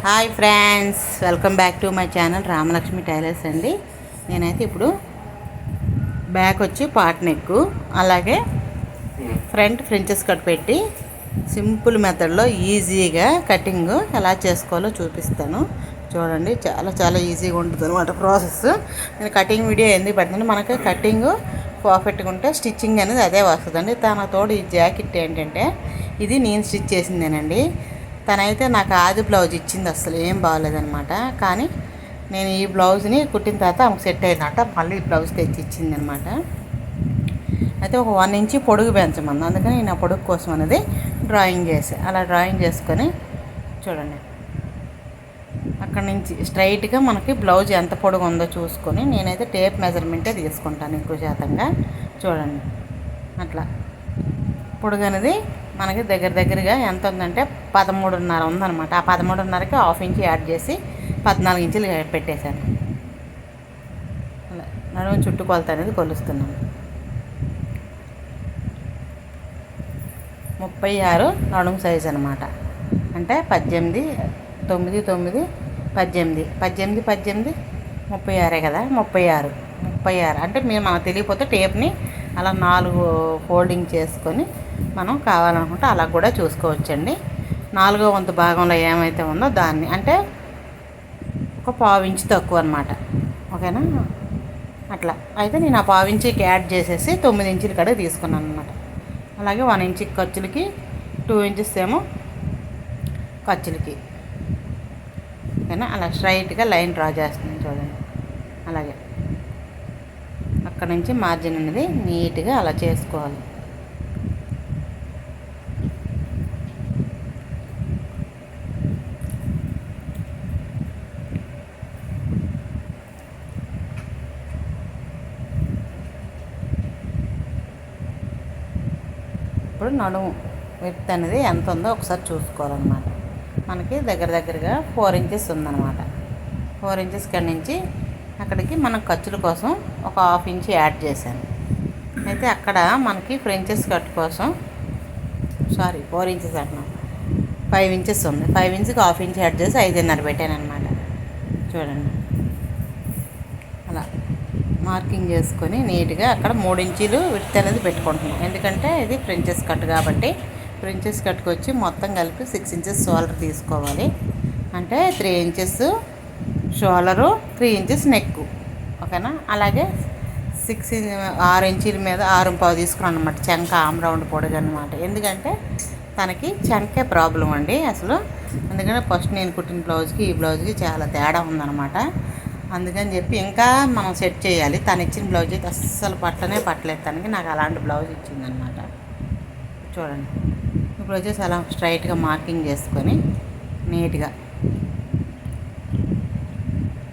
Hi friends, welcome back to my channel Ramalakshmi tailors అండి. నేనైతే ఇప్పుడు బ్యాక్ వచ్చి పాట్ నెక్, అలాగే ఫ్రంట్ ఫ్రించెస్ కట్ పెట్టి సింపుల్ మెథడ్లో ఈజీగా కటింగ్ ఎలా చేసుకోవాలో చూపిస్తాను. చూడండి, చాలా చాలా ఈజీగా ఉంటుంది అనమాట ప్రాసెస్. నేను కటింగ్ వీడియో ఎందుకు పెడుతున్నాను, మనకి కటింగ్ పర్ఫెక్ట్గా ఉంటే స్టిచ్చింగ్ అనేది అదే వస్తుందండి. తన తోడు ఈ జాకెట్ ఏంటంటే ఇది నేను స్టిచ్ చేసిందేనండి. తనైతే నాకు ఆది బ్లౌజ్ ఇచ్చింది, అసలు ఏం బాగోలేదనమాట. కానీ నేను ఈ బ్లౌజ్ని కుట్టిన తర్వాత ఆమెకు సెట్ అయిందట, మళ్ళీ ఈ బ్లౌజ్ తెచ్చి ఇచ్చింది అనమాట. అయితే ఒక 1 ఇంచ్ పొడుగు పెంచమంది, అందుకని నేను ఆ పొడుగు కోసం అనేది డ్రాయింగ్ చేసి అలా డ్రాయింగ్ చేసుకొని చూడండి, అక్కడ నుంచి స్ట్రైట్గా మనకి బ్లౌజ్ ఎంత పొడుగు ఉందో చూసుకొని నేనైతే టేప్ మెజర్మెంటే తీసుకుంటాను ఎక్కువ శాతంగా. చూడండి, అట్లా పొడుగు అనేది మనకి దగ్గరగా ఎంత ఉందంటే 13.5 ఉందన్నమాట. ఆ 13.5కి ½ ఇంచ్ యాడ్ చేసి 14 ఇంచులు పెట్టేశాను. అలా నడుము చుట్టుకొలత అనేది కొలుస్తున్నాను. 36 నడుము సైజ్ అనమాట. అంటే 18, 9, 9, 18, 18, 18, 36 కదా. 36 అంటే మనకు తెలియకపోతే టేప్ని అలా 4 ఫోల్డింగ్ చేసుకొని మనం కావాలనుకుంటే అలా కూడా చూసుకోవచ్చండి. 4వ వంతు భాగంలో ఏమైతే ఉందో దాన్ని, అంటే ఒక ½ ఇంచ్ తక్కువ అనమాట. ఓకేనా? అట్లా అయితే నేను ఆ ½ ఇంచుకి యాడ్ చేసేసి 9 ఇంచుల కాడ తీసుకున్నాను అనమాట. అలాగే 1 ఇంచ్ ఖర్చులకి, 2 ఇంచెస్ ఏమో ఖర్చులకి. ఓకేనా? అలా స్ట్రైట్గా లైన్ డ్రా చేస్తున్నాను చూడండి. అలాగే అక్కడ నుంచి మార్జిన్ అనేది నీట్గా అలా చేసుకోవాలి. ఇప్పుడు నడుము విడ్త్ అనేది ఎంత ఉందో ఒకసారి చూసుకోవాలన్నమాట. మనకి దగ్గరగా 4 ఇంచెస్ ఉందన్నమాట. 4 ఇంచెస్ కాడి నుంచి అక్కడికి మనం ఖర్చుల కోసం ఒక ½ ఇంచ్ యాడ్ చేశాను. అయితే అక్కడ మనకి ఫ్రెంచెస్ కట్ కోసం 4 ఇంచెస్ అంటున్నాను, 5 ఇంచెస్ ఉంది. 5 ఇంచ్కి ½ ఇంచ్ యాడ్ చేసి 5.5 పెట్టాను అనమాట. చూడండి, అలా మార్కింగ్ చేసుకొని నీట్గా అక్కడ 3 ఇంచీలు విడ్త్ అనేది పెట్టుకుంటున్నాం. ఎందుకంటే ఇది ఫ్రెంచెస్ కట్ కాబట్టి ఫ్రెంచెస్ కట్కి వచ్చి మొత్తం కలిపి 6 ఇంచెస్ షోల్డర్ తీసుకోవాలి. అంటే 3 ఇంచెస్ షోల్డరు, 3 ఇంచెస్ నెక్. ఓకేనా? అలాగే 6 ఇంచీల మీద 6.5 తీసుకున్నాను అనమాట. చంక ఆమ్ రౌండ్ పొడుగు అనమాట. ఎందుకంటే తనకి చంకే ప్రాబ్లం అండి అసలు. ఎందుకంటే ఫస్ట్ నేను కుట్టిన బ్లౌజ్కి ఈ బ్లౌజ్కి చాలా తేడా ఉందన్నమాట. అందుకని చెప్పి ఇంకా మనం సెట్ చేయాలి. తను ఇచ్చిన బ్లౌజ్ అయితే అస్సలు పట్టలేదు తనకి. నాకు అలాంటి బ్లౌజ్ ఇచ్చిందనమాట. చూడండి, ఇప్పుడు వచ్చేసి అలా స్ట్రైట్గా మార్కింగ్ చేసుకొని నీట్గా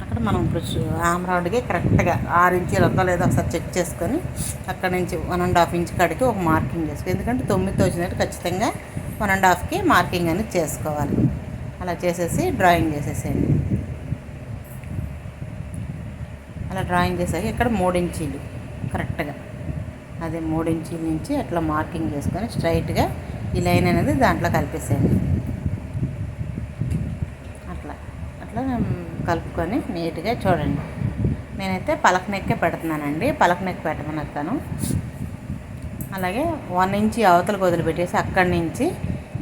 అక్కడ మనం ఇప్పుడు ఆమ్ రౌండ్కి కరెక్ట్గా 6 ఇంచీలు ఉందో లేదో ఒకసారి చెక్ చేసుకొని అక్కడ నుంచి 1.5 ఇంచ్ కాడికి ఒక మార్కింగ్ చేసుకోవాలి. ఎందుకంటే 9తో వచ్చినట్టు ఖచ్చితంగా 1.5కి మార్కింగ్ అనేది చేసుకోవాలి. అలా చేసేసి డ్రాయింగ్ చేసేసేయండి. అలా డ్రాయింగ్ చేసాక ఇక్కడ 3 ఇంచీలు కరెక్ట్గా, అదే 3 ఇంచీల నుంచి అట్లా మార్కింగ్ చేసుకొని స్ట్రైట్గా ఈ లైన్ అనేది దాంట్లో కలిపేసేయండి. అట్లా కలుపుకొని నీట్గా చూడండి. నేనైతే పలక నెక్కే పెడుతున్నానండి. పలక నెక్ పెట్టమన్నాను. అలాగే 1 ఇంచ్ అవతలకు వదిలిపెట్టేసి అక్కడి నుంచి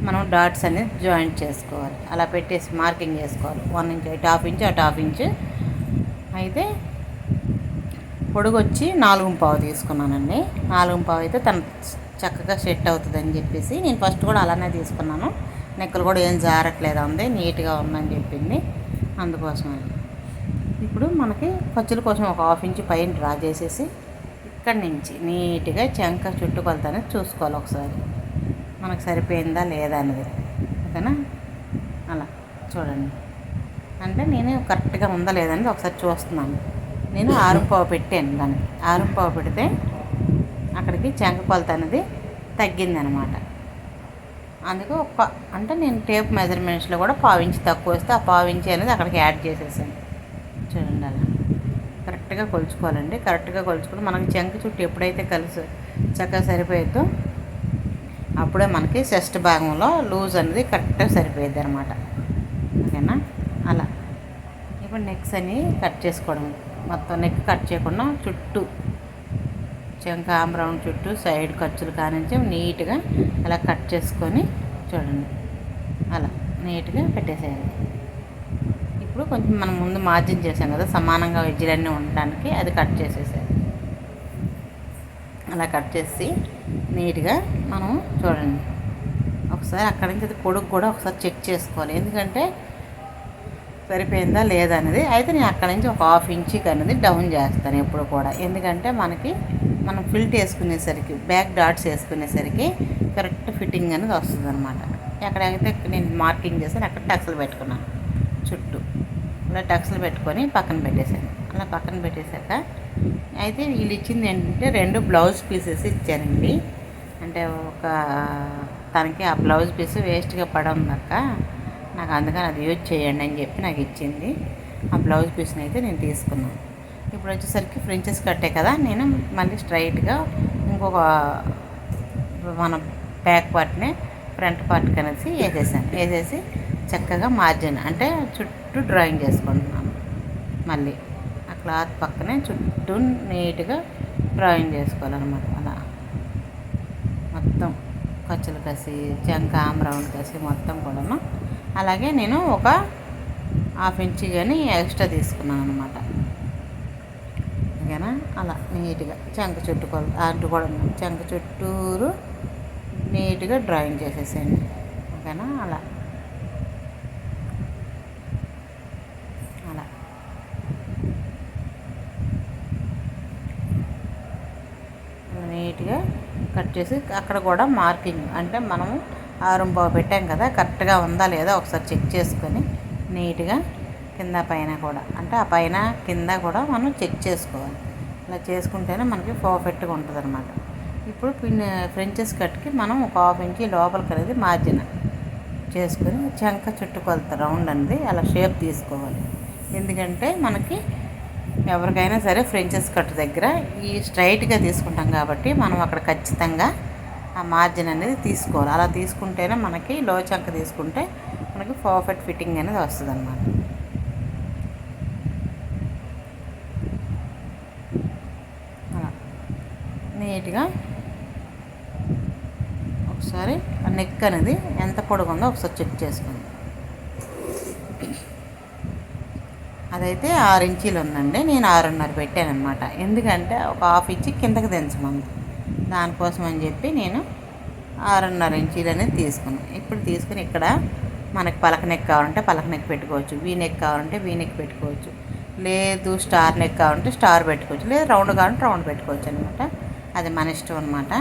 మనం డాట్స్ అనేది జాయింట్ చేసుకోవాలి. అలా పెట్టేసి మార్కింగ్ చేసుకోవాలి. 1 ఇంచ్ ఇటు ½ ఇంచ్ అటు ½ ఇంచ్. అయితే పొడుగు వచ్చి 4.5 తీసుకున్నానండి. 4.5 అయితే తను చక్కగా సెట్ అవుతుందని చెప్పేసి నేను ఫస్ట్ కూడా అలానే తీసుకున్నాను. నెక్కలు కూడా ఏం జారట్లేదు, ఉంది నీట్గా ఉందని చెప్పింది. అందుకోసం ఇప్పుడు మనకి ఖర్చుల కోసం ఒక ½ ఇంచ్ పైన డ్రా చేసేసి ఇక్కడి నుంచి నీట్గా చంక చుట్టుకొలత అనేది చూసుకోవాలి ఒకసారి, మనకు సరిపోయిందా లేదా అనేది. ఓకేనా? అలా చూడండి, అంటే నేను కరెక్ట్గా ఉందా లేదనేది ఒకసారి చూస్తున్నాను. నేను 6.5 పెట్టాను. దానికి 6.5 పెడితే అక్కడికి చంక కొలత అనేది తగ్గిందనమాట. అందుకు అంటే నేను టేప్ మెజర్మెంట్స్లో కూడా ½ ఇంచ్ తక్కువ వస్తే ఆ ½ ఇంచ్ అనేది అక్కడికి యాడ్ చేసేసాను. చూడండి, అలా కరెక్ట్గా కొలుచుకోవాలండి. కరెక్ట్గా కొలుచుకొని మనకి చంక చుట్టూ ఎప్పుడైతే చక్కగా సరిపోయిద్దో అప్పుడే మనకి చెస్ట్ భాగంలో లూజ్ అనేది కరెక్ట్గా సరిపోయిద్ది అనమాట. ఓకేనా? ఇప్పుడు నెక్స్ అని కట్ చేసుకోవడం, మొత్తం నెక్ కట్ చేయకుండా చుట్టూ చంక ఆమ్రౌండ్ చుట్టూ సైడ్ ఖర్చులు కానించి నీట్గా అలా కట్ చేసుకొని చూడండి, అలా నీట్గా పెట్టేసేయాలి. ఇప్పుడు కొంచెం మనం ముందు మార్జిన్ చేసాం కదా సమానంగా వెజ్జీలన్నీ ఉండడానికి, అది కట్ చేసేసాలి. అలా కట్ చేసి నీట్గా మనం చూడండి ఒకసారి అక్కడి నుంచి అది పొడుగు కూడా ఒకసారి చెక్ చేసుకోవాలి, ఎందుకంటే సరిపోయిందా లేదా అనేది. అయితే నేను అక్కడి నుంచి ఒక 1/2 ఇంచుకి అనేది డౌన్ చేస్తాను ఎప్పుడు కూడా, ఎందుకంటే మనం ఫిల్ట్ వేసుకునేసరికి బ్యాక్ డాట్స్ వేసుకునేసరికి కరెక్ట్ ఫిట్టింగ్ అనేది వస్తుంది అనమాట. ఎక్కడైతే నేను మార్కింగ్ చేశాను అక్కడ టక్స్లు పెట్టుకున్నాను చుట్టూ, అలా టక్స్లు పెట్టుకొని పక్కన పెట్టేశాను. అలా పక్కన పెట్టేశాక అయితే వీళ్ళు ఇచ్చింది ఏంటంటే 2 బ్లౌజ్ పీసెస్ ఇచ్చారండి. అంటే తనకి ఆ బ్లౌజ్ పీస్ వేస్ట్గా పడక నాకు అందుకని అది యూజ్ చేయండి అని చెప్పి నాకు ఇచ్చింది. ఆ బ్లౌజ్ పీస్ని అయితే నేను తీసుకున్నాను. ఇప్పుడు వచ్చేసరికి ఫ్రించెస్ కట్టే కదా, నేను మళ్ళీ స్ట్రైట్గా ఇంకొక మన బ్యాక్ పార్ట్ని ఫ్రంట్ పార్ట్ కలిసి వేసేసి చక్కగా మార్జిన్ అంటే చుట్టూ డ్రాయింగ్ చేసుకుంటున్నాను. మళ్ళీ ఆ క్లాత్ పక్కనే చుట్టూ నీట్గా డ్రాయింగ్ చేసుకోవాలన్నమాట. అలా మొత్తం ఖర్చులు కసి చంక ఆమ్రౌండ్ కసి మొత్తం కూడాను. అలాగే నేను ఒక 1/2 ఇంచు కానీ ఎక్స్ట్రా తీసుకున్నాను అనమాట. ఓకేనా, అలా నీట్గా చంక చుట్టూ కూడా చంక చుట్టూరు నీట్గా డ్రాయింగ్ చేసేసేయండి. ఓకేనా, అలా నీట్గా కట్ చేసి అక్కడ కూడా మార్కింగ్ అంటే మనము ఆరంభం పెట్టాం కదా, కరెక్ట్గా ఉందా లేదా ఒకసారి చెక్ చేసుకొని నీట్గా కింద పైన కూడా అంటే ఆ పైన కింద కూడా మనం చెక్ చేసుకోవాలి. ఇలా చేసుకుంటేనే మనకి పర్ఫెక్ట్గా ఉంటుంది అనమాట. ఇప్పుడు ఫ్రెంచెస్ కట్కి మనం ఒక 1/2 ఇంచు లోపలికి అనేది మార్జిన్ చేసుకొని చంక చుట్టుకొలత రౌండ్ అనేది అలా షేప్ తీసుకోవాలి. ఎందుకంటే మనకి ఎవరికైనా సరే ఫ్రెంచెస్ కట్ దగ్గర ఈ స్ట్రైట్గా తీసుకుంటాం కాబట్టి మనం అక్కడ ఖచ్చితంగా ఆ మార్జిన్ అనేది తీసుకోవాలి. అలా తీసుకుంటేనే మనకి లో చంక తీసుకుంటే మనకి పర్ఫెక్ట్ ఫిట్టింగ్ అనేది వస్తుంది అన్నమాట. నీట్గా ఒకసారి ఆ నెక్ అనేది ఎంత పొడుగు ఉందో ఒకసారి చెక్ చేసుకోండి. అదైతే 6 ఇంచీలు ఉందండి, నేను 6.5 పెట్టాను అనమాట. ఎందుకంటే ఒక 1/2 ఇంచి కిందకి దించమంది, దానికోసం అని చెప్పి నేను 6.5 ఇంచీలు అనేది తీసుకున్నాను. ఇప్పుడు తీసుకుని ఇక్కడ మనకి పలక నెక్ కావాలంటే పలక నెక్ పెట్టుకోవచ్చు, వీ నెక్ కావాలంటే వీ నెక్ పెట్టుకోవచ్చు, లేదు స్టార్ నెక్ కావాలంటే స్టార్ పెట్టుకోవచ్చు, లేదు రౌండ్ కావాలంటే రౌండ్ పెట్టుకోవచ్చు అనమాట. అది మన ఇష్టం అనమాట.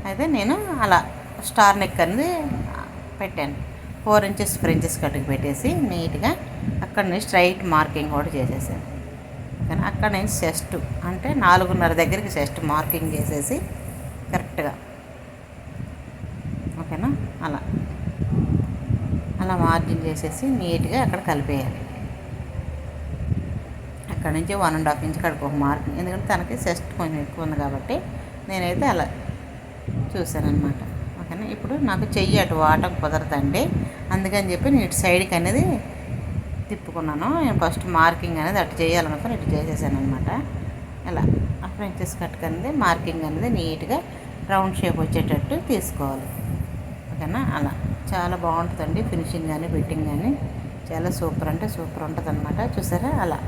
అయితే నేను అలా స్టార్ నెక్ అనేది పెట్టాను. 4 ఇంచెస్ ఫ్రెంచెస్ కట్టుకు పెట్టేసి నీట్గా అక్కడ నుంచి స్ట్రైట్ మార్కింగ్ కూడా చేసేసాను. కానీ అక్కడ నుంచి చెస్ట్ అంటే 4.5 దగ్గరికి చెస్ట్ మార్కింగ్ చేసేసి కరెక్ట్గా ఓకేనా, అలా మార్జిన్ చేసేసి నీట్గా అక్కడ కలిపేయాలి. అక్కడ నుంచి 1.5 ఇంచ్ కడుకు ఒక మార్కింగ్, ఎందుకంటే తనకి చెస్ట్ కొంచెం ఎక్కువ ఉంది కాబట్టి నేనైతే అలా చూశాను అనమాట. ఓకేనా, ఇప్పుడు నాకు చెయ్యి అటు వాటం కుదరదండి, అందుకని చెప్పి నేను ఇటు సైడ్కి అనేది తిప్పుకున్నాను. నేను ఫస్ట్ మార్కింగ్ అనేది అటు చేయాలనుకుని ఇటు చేసేసాను అనమాట. ఇలా ఆ ఫ్రెంచెస్ కట్ అనేది మార్కింగ్ అనేది నీట్గా రౌండ్ షేప్ వచ్చేటట్టు తీసుకోవాలి. ఓకేనా, అలా చాలా బాగుంటుందండి. ఫినిషింగ్ కానీ ఫిట్టింగ్ కానీ చాలా సూపర్ అంటే సూపర్ ఉంటుంది అనమాట. చూసారా, అలా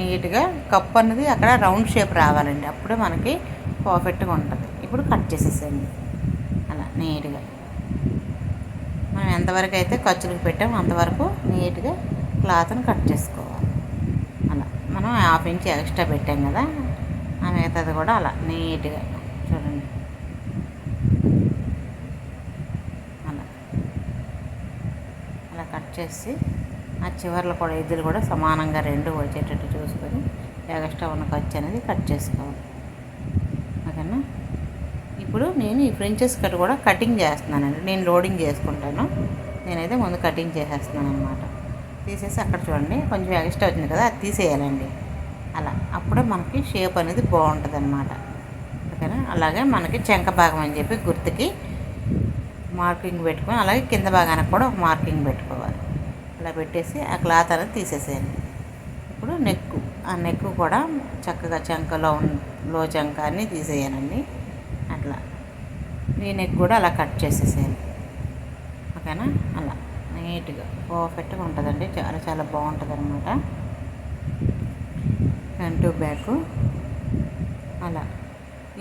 నీట్గా కప్ అనేది అక్కడ రౌండ్ షేప్ రావాలండి, అప్పుడే మనకి పర్ఫెక్ట్గా ఉంటుంది. ఇప్పుడు కట్ చేసేసేయండి అలా నీట్గా. మనం ఎంతవరకు అయితే ఖర్చులకు పెట్టామో అంతవరకు నీట్గా క్లాత్ని కట్ చేసుకోవాలి. అలా మనం 1/2 ఇంచ్ ఎక్స్ట్రా పెట్టాం కదా, ఆ మిగతాది కూడా అలా నీట్గా చూడండి. అలా కట్ చేసి ఆ చివర్లు కూడా ఎద్దులు కూడా సమానంగా 2 వచ్చేటట్టు చూసుకొని ఎక్స్ట్రా ఉన్న ఖర్చు అనేది కట్ చేసుకోవాలి. ఓకేనా, ఇప్పుడు నేను ఈ ఫ్రెంచెస్ కట్ కూడా కటింగ్ చేస్తున్నానండి. నేను లోడింగ్ చేసుకుంటాను, నేనైతే ముందు కటింగ్ చేసేస్తున్నాను అనమాట. తీసేసి అక్కడ చూడండి కొంచెం ఎక్స్ట్రా వచ్చింది కదా, అది తీసేయాలండి. అలా అప్పుడే మనకి షేప్ అనేది బాగుంటుంది అనమాట. ఓకేనా, అలాగే మనకి చెంక భాగం అని చెప్పి గుర్తుకి మార్కింగ్ పెట్టుకొని అలాగే కింద భాగానికి కూడా ఒక మార్కింగ్ పెట్టుకోవాలి. అలా పెట్టేసి ఆ క్లాత్ అనేది తీసేసేయండి. ఇప్పుడు ఆ నెక్ కూడా చక్కగా లో చంక అన్నీ తీసేయాలండి. అట్లా ఈ నెక్ కూడా అలా కట్ చేసేసేయాలి. ఓకేనా? అలా నీట్గా పర్ఫెక్ట్గా ఉంటుందండి. చాలా చాలా బాగుంటుంది అనమాట. ఫ్రంట్ బ్యాక్ అలా.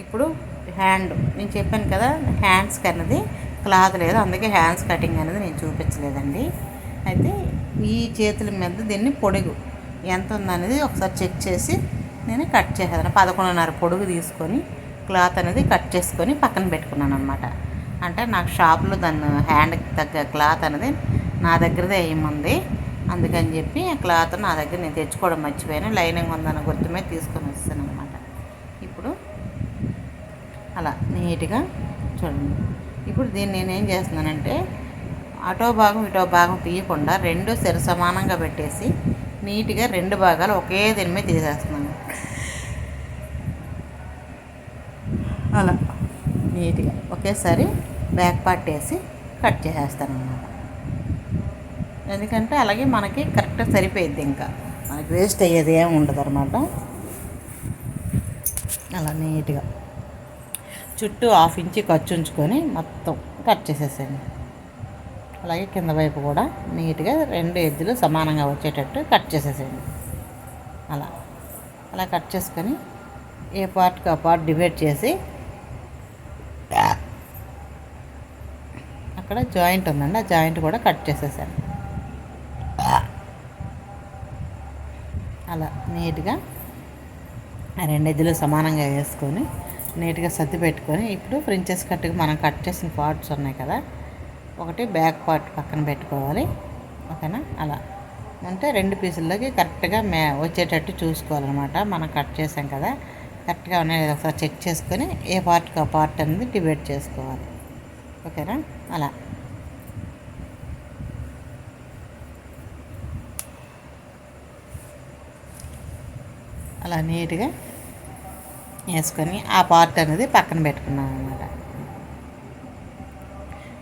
ఇప్పుడు నేను చెప్పాను కదా, హ్యాండ్స్కి అన్నది క్లాత్ లేదు, అందుకే హ్యాండ్స్ కటింగ్ అనేది నేను చూపించలేదండి. అయితే ఈ చేతుల మీద దీన్ని పొడుగు ఎంత ఉందనేది ఒకసారి చెక్ చేసి నేను కట్ చేసేదాన్ని. 11.5 పొడుగు తీసుకొని క్లాత్ అనేది కట్ చేసుకొని పక్కన పెట్టుకున్నాను అనమాట. అంటే నాకు షాప్లో దాన్ని హ్యాండ్కి తగ్గ క్లాత్ అనేది నా దగ్గరదే ఏముంది, అందుకని చెప్పి ఆ క్లాత్ నా దగ్గర నేను తెచ్చుకోవడం మర్చిపోయాను. లైనింగ్ ఉందన్న గుర్తు మీద తీసుకొని వస్తాను అనమాట. ఇప్పుడు అలా నీట్గా చూడండి. ఇప్పుడు దీన్ని నేనేం చేస్తున్నానంటే అటో భాగం ఇటో భాగం తీయకుండా రెండు సరి సమానంగా పెట్టేసి నీట్గా 2 భాగాలు ఒకే దీని మీద తీసేస్తున్నాను. అలా నీట్గా ఒకేసారి బ్యాక్ పార్ట్ వేసి కట్ చేసేస్తాను అన్నమాట. ఎందుకంటే అలాగే మనకి కరెక్ట్గా సరిపోయిద్ది, ఇంకా మనకి వేస్ట్ అయ్యేది ఏమి ఉండదు అనమాట. అలా నీట్గా చుట్టూ 1/2 ఇంచ్ ఖర్చు ఉంచుకొని మొత్తం కట్ చేసేసాను. అలాగే కింద వైపు కూడా నీట్గా 2 ఎడ్జులు సమానంగా వచ్చేటట్టు కట్ చేసేసాను. అలా కట్ చేసుకొని ఏ పార్ట్కి ఆ పార్ట్ డివైడ్ చేసి అక్కడ జాయింట్ ఉందండి, ఆ జాయింట్ కూడా కట్ చేసేసాను. అలా నీట్గా 2 ఎడ్జులు సమానంగా వేసుకొని నీట్గా సర్ది పెట్టుకొని ఇప్పుడు ఫ్రించెస్ కట్టుకు మనం కట్ చేసిన పార్ట్స్ ఉన్నాయి కదా, ఒకటి బ్యాక్ పార్ట్ పక్కన పెట్టుకోవాలి. ఓకేనా? అలా అంటే 2 పీసుల్లోకి కరెక్ట్గా వచ్చేటట్టు చూసుకోవాలన్నమాట. మనం కట్ చేసాం కదా, కరెక్ట్గా ఉన్నాయి ఒకసారి చెక్ చేసుకొని ఏ పార్ట్కి ఆ పార్ట్ అనేది డివైడ్ చేసుకోవాలి. ఓకేనా? అలా నీట్గా వేసుకొని ఆ పార్ట్ అనేది పక్కన పెట్టుకున్నాను అనమాట.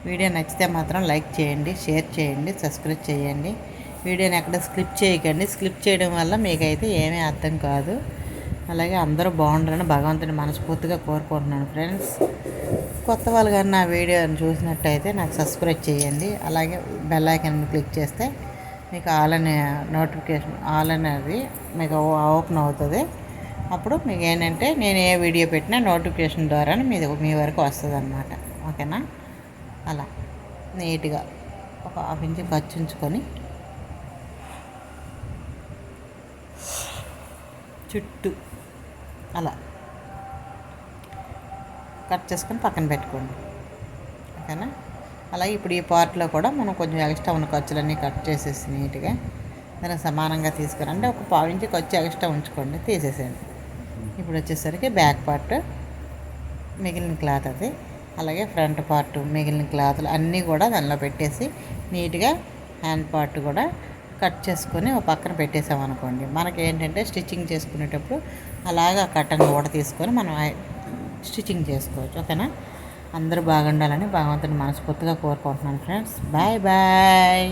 వీడియో నచ్చితే మాత్రం లైక్ చేయండి, షేర్ చేయండి, సబ్స్క్రైబ్ చేయండి. వీడియోని ఎక్కడ స్కిప్ చేయకండి. స్కిప్ చేయడం వల్ల మీకైతే ఏమీ అర్థం కాదు. అలాగే అందరూ బాగుండాలని భగవంతుని మనస్ఫూర్తిగా కోరుకుంటున్నాను ఫ్రెండ్స్. కొత్త వాళ్ళు కానీ నా వీడియోని చూసినట్టయితే నాకు సబ్స్క్రైబ్ చేయండి. అలాగే బెల్ ఐకాన్ క్లిక్ చేస్తే మీకు నోటిఫికేషన్ అనేది మీకు ఓపెన్ అవుతుంది. అప్పుడు మీకు ఏంటంటే నేను ఏ వీడియో పెట్టినా నోటిఫికేషన్ ద్వారా మీ వరకు వస్తుంది అన్నమాట. ఓకేనా? అలా నీట్గా ఒక 1/2 ఇంచ్ ఖర్చు ఉంచుకొని చుట్టూ అలా కట్ చేసుకొని పక్కన పెట్టుకోండి. ఓకేనా? అలాగే ఇప్పుడు ఈ పార్ట్లో కూడా మనం కొంచెం ఎక్స్ట్రా ఉన్న ఖర్చులన్నీ కట్ చేసేసి నీట్గా దాన్ని సమానంగా తీసుకుని, అంటే ఒక 1/2 ఇంచ్ ఖర్చు ఎక్స్ట్రా ఉంచుకోండి, తీసేసేయండి. ఇప్పుడు వచ్చేసరికి బ్యాక్ పార్ట్ మిగిలిన క్లాత్ అది, అలాగే ఫ్రంట్ పార్ట్ మిగిలిన క్లాత్లు అన్నీ కూడా దానిలో పెట్టేసి నీట్గా హ్యాండ్ పార్ట్ కూడా కట్ చేసుకొని ఒక పక్కన పెట్టేసామనుకోండి, మనకి ఏంటంటే స్టిచ్చింగ్ చేసుకునేటప్పుడు అలాగా కట్టను కూడా తీసుకొని మనం స్టిచ్చింగ్ చేసుకోవచ్చు. ఓకేనా? అందరూ బాగుండాలని భగవంతుని మనస్ఫూర్తిగా కోరుకుంటున్నాను ఫ్రెండ్స్. Bye bye.